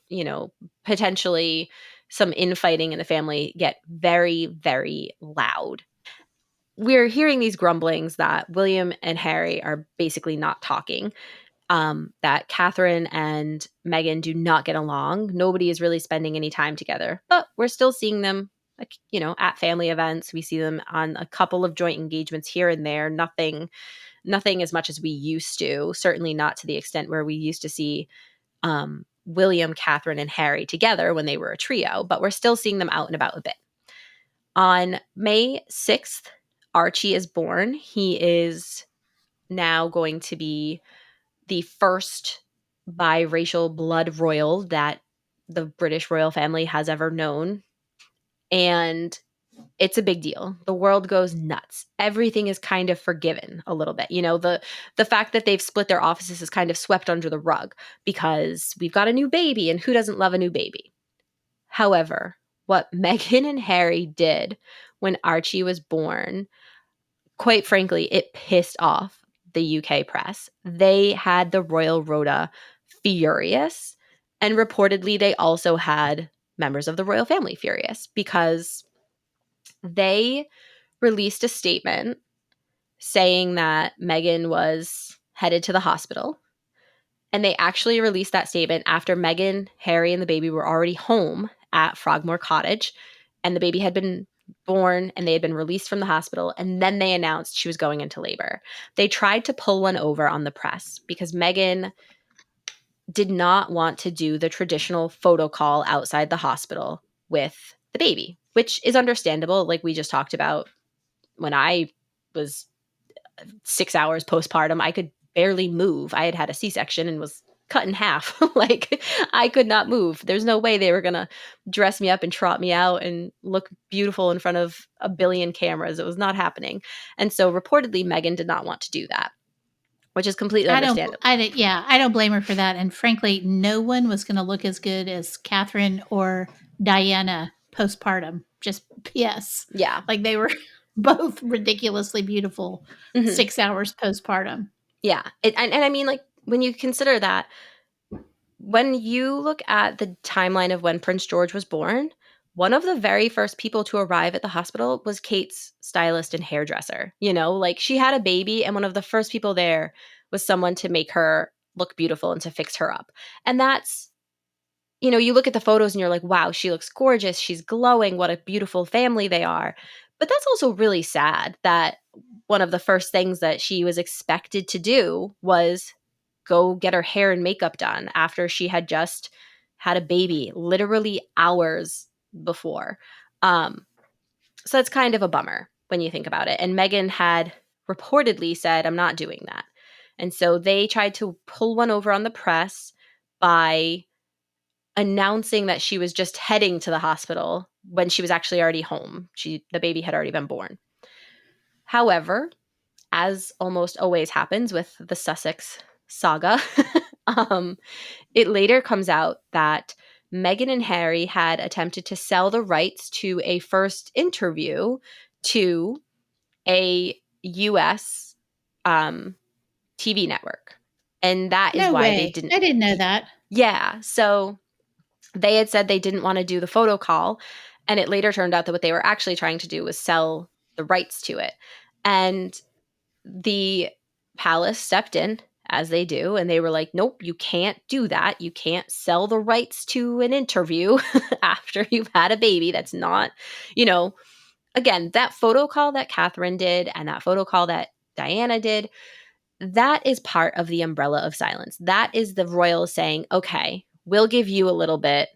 potentially some infighting in the family get very, very loud. We're hearing these grumblings that William and Harry are basically not talking, that Catherine and Meghan do not get along. Nobody is really spending any time together, but we're still seeing them, like, at family events. We see them on a couple of joint engagements here and there. Nothing as much as we used to. Certainly not to the extent where we used to see William, Catherine, and Harry together when they were a trio, but we're still seeing them out and about a bit. On May 6th, Archie is born. He is now going to be the first biracial blood royal that the British royal family has ever known. And it's a big deal. The world goes nuts. Everything is kind of forgiven a little bit. The fact that they've split their offices is kind of swept under the rug because we've got a new baby, and who doesn't love a new baby? However, what Meghan and Harry did when Archie was born, quite frankly, it pissed off the UK press. They had the royal rota furious, and reportedly they also had members of the royal family furious because they released a statement saying that Meghan was headed to the hospital. And they actually released that statement after Meghan, Harry, and the baby were already home at Frogmore Cottage. And the baby had been born and they had been released from the hospital. And then they announced she was going into labor. They tried to pull one over on the press because Meghan did not want to do the traditional photo call outside the hospital with the baby, which is understandable. Like we just talked about, when I was 6 hours postpartum, I could barely move. I had a C-section and was cut in half. Like I could not move. There's no way they were going to dress me up and trot me out and look beautiful in front of a billion cameras. It was not happening. And so reportedly Meghan did not want to do that, which is completely understandable. I don't blame her for that. And frankly, no one was going to look as good as Catherine or Diana postpartum. Just PS. Yeah. Like they were both ridiculously beautiful 6 hours postpartum. Yeah. And I mean, like, when you consider that, when you look at the timeline of when Prince George was born, one of the very first people to arrive at the hospital was Kate's stylist and hairdresser. Like she had a baby, and one of the first people there was someone to make her look beautiful and to fix her up. And that's, you look at the photos and you're like, wow, she looks gorgeous. She's glowing. What a beautiful family they are. But that's also really sad that one of the first things that she was expected to do was go get her hair and makeup done after she had just had a baby literally hours before. So it's kind of a bummer when you think about it. And Meghan had reportedly said, I'm not doing that. And so they tried to pull one over on the press by announcing that she was just heading to the hospital when she was actually already home. The baby had already been born. However, as almost always happens with the Sussex saga, it later comes out that Meghan and Harry had attempted to sell the rights to a first interview to a US TV network. And that is No why they way. didn't. I didn't know that. Yeah. So they had said they didn't want to do the photo call. And it later turned out that what they were actually trying to do was sell the rights to it. And the palace stepped in, as they do, and they were like, nope, you can't do that. You can't sell the rights to an interview after you've had a baby. That's not, you know, again, that photo call that Catherine did and that photo call that Diana did, that is part of the umbrella of silence. That is the royals saying, okay, we'll give you a little bit,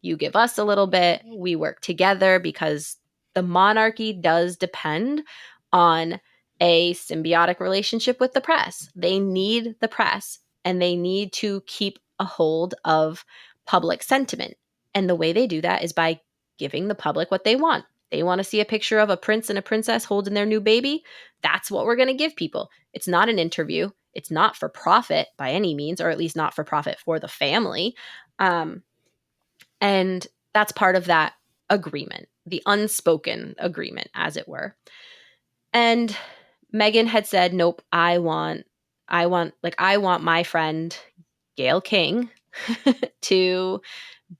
you give us a little bit, we work together, because the monarchy does depend on a symbiotic relationship with the press. They need the press and they need to keep a hold of public sentiment. And the way they do that is by giving the public what they want. They want to see a picture of a prince and a princess holding their new baby. That's what we're going to give people. It's not an interview. It's not for profit by any means, or at least not for profit for the family. And that's part of that agreement, the unspoken agreement, as it were. And Meghan had said, nope, I want my friend Gail King to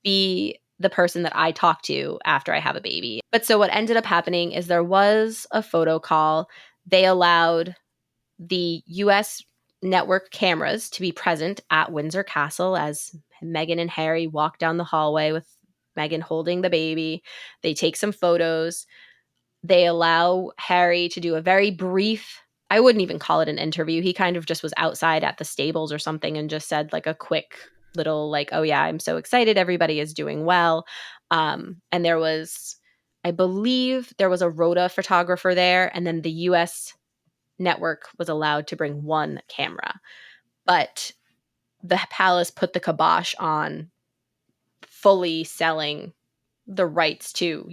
be the person that I talk to after I have a baby. But so what ended up happening is there was a photo call. They allowed the US network cameras to be present at Windsor Castle as Meghan and Harry walk down the hallway with Meghan holding the baby. They take some photos. They allow Harry to do a very brief, I wouldn't even call it an interview. He kind of just was outside at the stables or something and just said like a quick little like, oh yeah, I'm so excited. Everybody is doing well. And there was, I believe there was a Rhoda photographer there, and then the US network was allowed to bring one camera. But the palace put the kibosh on fully selling the rights to,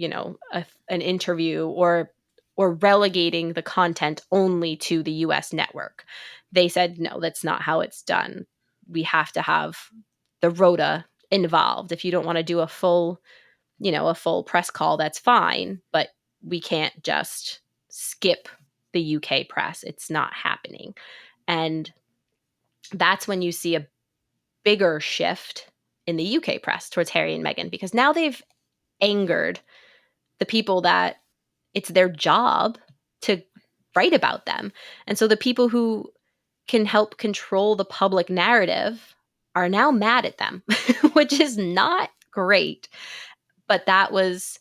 an interview or relegating the content only to the US network. They said, no, that's not how it's done. We have to have the Rhoda involved. If you don't want to do a full press call, that's fine, but we can't just skip the UK press. It's not happening. And that's when you see a bigger shift in the UK press towards Harry and Meghan, because now they've angered the people that it's their job to write about them. And so the people who can help control the public narrative are now mad at them, which is not great. But that was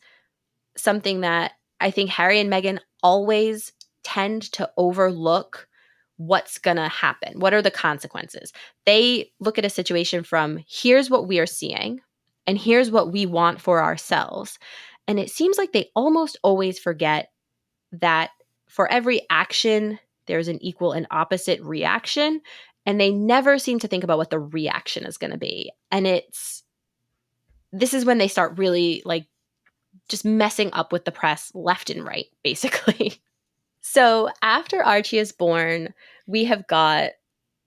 something that I think Harry and Meghan always tend to overlook. What's going to happen? What are the consequences? They look at a situation from here's what we are seeing and here's what we want for ourselves. And it seems like they almost always forget that for every action, there's an equal and opposite reaction. And they never seem to think about what the reaction is going to be. And this is when they start really like just messing up with the press left and right, basically. So after Archie is born, we have got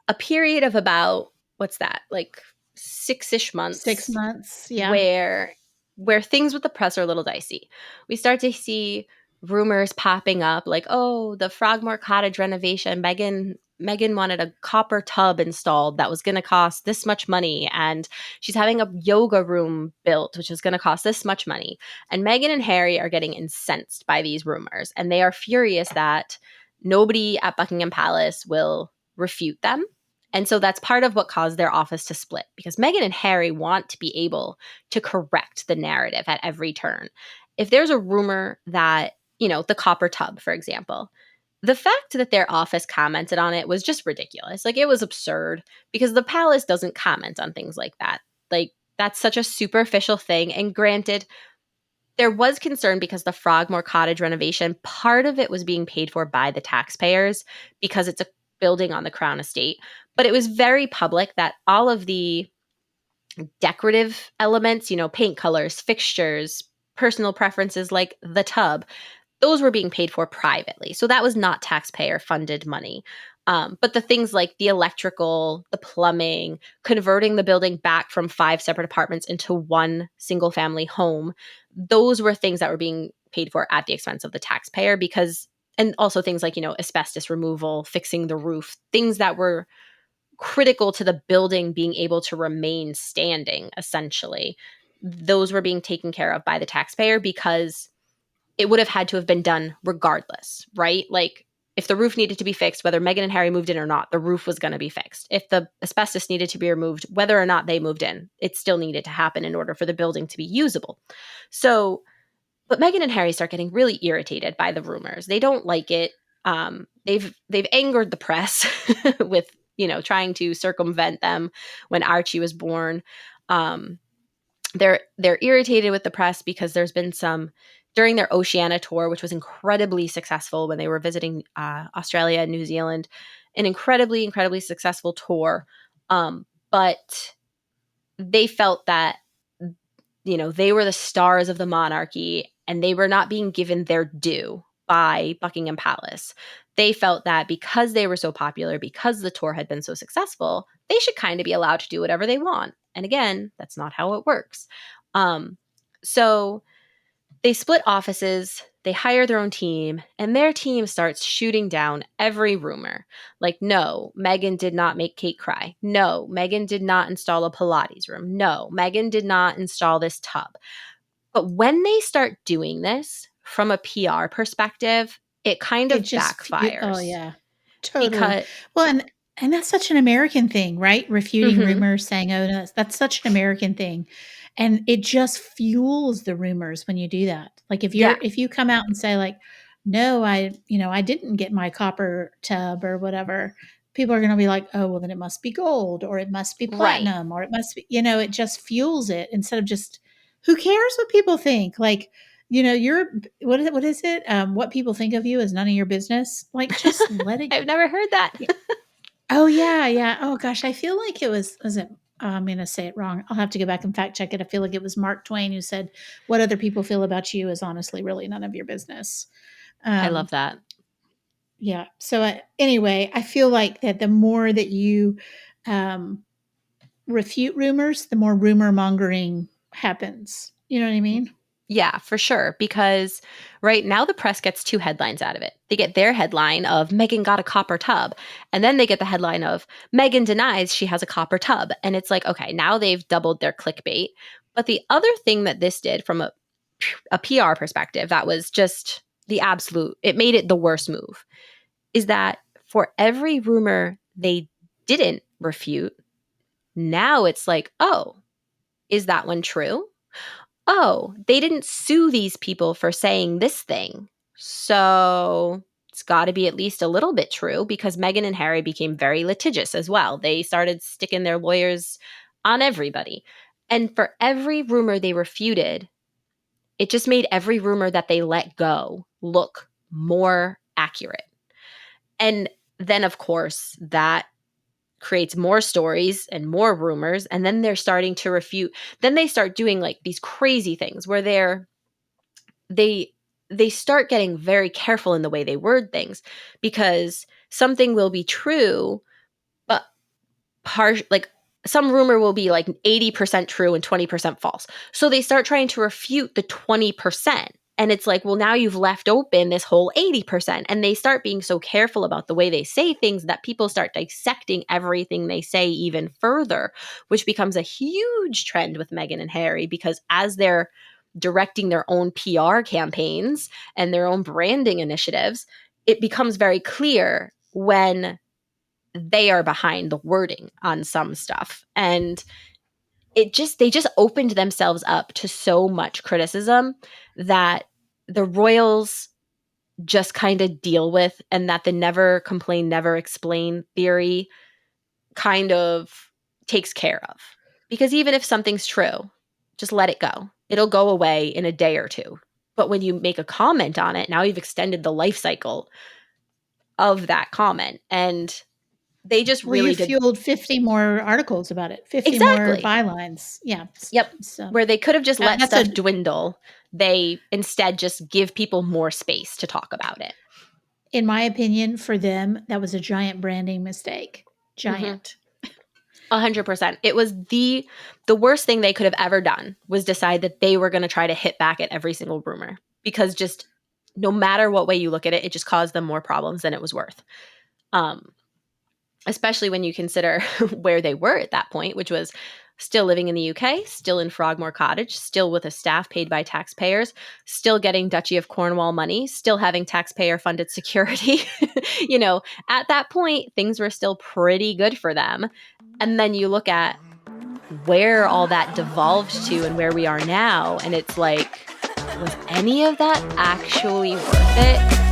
a period of about, what's that, like 6-ish months. 6 months, yeah. Where things with the press are a little dicey. We start to see rumors popping up like, oh, the Frogmore Cottage renovation, Meghan wanted a copper tub installed that was going to cost this much money, and she's having a yoga room built which is going to cost this much money. And Meghan and Harry are getting incensed by these rumors, and they are furious that nobody at Buckingham Palace will refute them. And so that's part of what caused their office to split, because Meghan and Harry want to be able to correct the narrative at every turn. If there's a rumor that, the copper tub, for example, the fact that their office commented on it was just ridiculous. Like, it was absurd because the palace doesn't comment on things like that. Like, that's such a superficial thing. And granted, there was concern because the Frogmore Cottage renovation, part of it was being paid for by the taxpayers because it's a building on the Crown estate. But it was very public that all of the decorative elements, paint colors, fixtures, personal preferences like the tub, those were being paid for privately. So that was not taxpayer funded money. But the things like the electrical, the plumbing, converting the building back from 5 separate apartments into one single family home, those were things that were being paid for at the expense of the taxpayer and also things like, asbestos removal, fixing the roof, things that were critical to the building being able to remain standing, essentially. Those were being taken care of by the taxpayer because it would have had to have been done regardless, right? Like, if the roof needed to be fixed, whether Meghan and Harry moved in or not, the roof was going to be fixed. If the asbestos needed to be removed, whether or not they moved in, it still needed to happen in order for the building to be usable. So, but Meghan and Harry start getting really irritated by the rumors. They don't like it. They've angered the press with, trying to circumvent them when Archie was born. They're irritated with the press because there's been some during their Oceania tour, which was incredibly successful when they were visiting Australia and New Zealand, an incredibly successful tour. But they felt that, they were the stars of the monarchy and they were not being given their due by Buckingham Palace. They felt that because they were so popular, because the tour had been so successful, they should kind of be allowed to do whatever they want. And again, that's not how it works. So they split offices, they hire their own team, and their team starts shooting down every rumor. Like, no, Meghan did not make Kate cry. No, Meghan did not install a Pilates room. No, Meghan did not install this tub. But when they start doing this from a PR perspective, it kind of backfires. Oh yeah, totally. Because, well, and that's such an American thing, right? Refuting rumors, saying, "Oh, no, that's such an American thing," and it just fuels the rumors when you do that. Like if you come out and say like, "No, I didn't get my copper tub or whatever," people are going to be like, "Oh, well, then it must be gold, or it must be platinum, or it must be," it just fuels it instead of just, who cares what people think? Like, you're what is it? What people think of you is none of your business. Like, just let it. I've never heard that. Oh yeah, yeah. Oh gosh, I feel like it was it? I'm going to say it wrong. I'll have to go back and fact check it. I feel like it was Mark Twain who said, "What other people feel about you is honestly really none of your business." I love that. Yeah. So anyway, I feel like that the more that you refute rumors, the more rumor mongering happens. You know what I mean? Yeah, for sure. Because right now the press gets two headlines out of it. They get their headline of Meghan got a copper tub. And then they get the headline of Meghan denies she has a copper tub. And it's like, okay, now they've doubled their clickbait. But the other thing that this did from a PR perspective, that was just the absolute, it made it the worst move, is that for every rumor they didn't refute, now it's like, oh, is that one true? Oh, they didn't sue these people for saying this thing. So it's got to be at least a little bit true, because Meghan and Harry became very litigious as well. They started sticking their lawyers on everybody. And for every rumor they refuted, it just made every rumor that they let go look more accurate. And then, of course, that creates more stories and more rumors, and then they're starting to refute. Then they start doing like these crazy things where they start getting very careful in the way they word things, because something will be true, but like some rumor will be like 80% true and 20% false. So they start trying to refute the 20%. And it's like, well, now you've left open this whole 80%. And they start being so careful about the way they say things that people start dissecting everything they say even further, which becomes a huge trend with Meghan and Harry, because as they're directing their own PR campaigns and their own branding initiatives, it becomes very clear when they are behind the wording on some stuff. And they just opened themselves up to so much criticism that the royals just kind of deal with, and that the never complain, never explain theory kind of takes care of. Because even if something's true, just let it go. It'll go away in a day or two. But when you make a comment on it, now you've extended the life cycle of that comment. And they just really did. Fueled 50 more articles about it, 50 more bylines. Yeah. Yep. So where they could have just let stuff dwindle, they instead just give people more space to talk about it. In my opinion, for them, that was a giant branding mistake. Giant. 100%. It was the worst thing they could have ever done, was decide that they were going to try to hit back at every single rumor, because just no matter what way you look at it, it just caused them more problems than it was worth. especially when you consider where they were at that point, which was still living in the UK, still in Frogmore Cottage, still with a staff paid by taxpayers, still getting Duchy of Cornwall money, still having taxpayer-funded security. At that point, things were still pretty good for them. And then you look at where all that devolved to and where we are now, and it's like, was any of that actually worth it?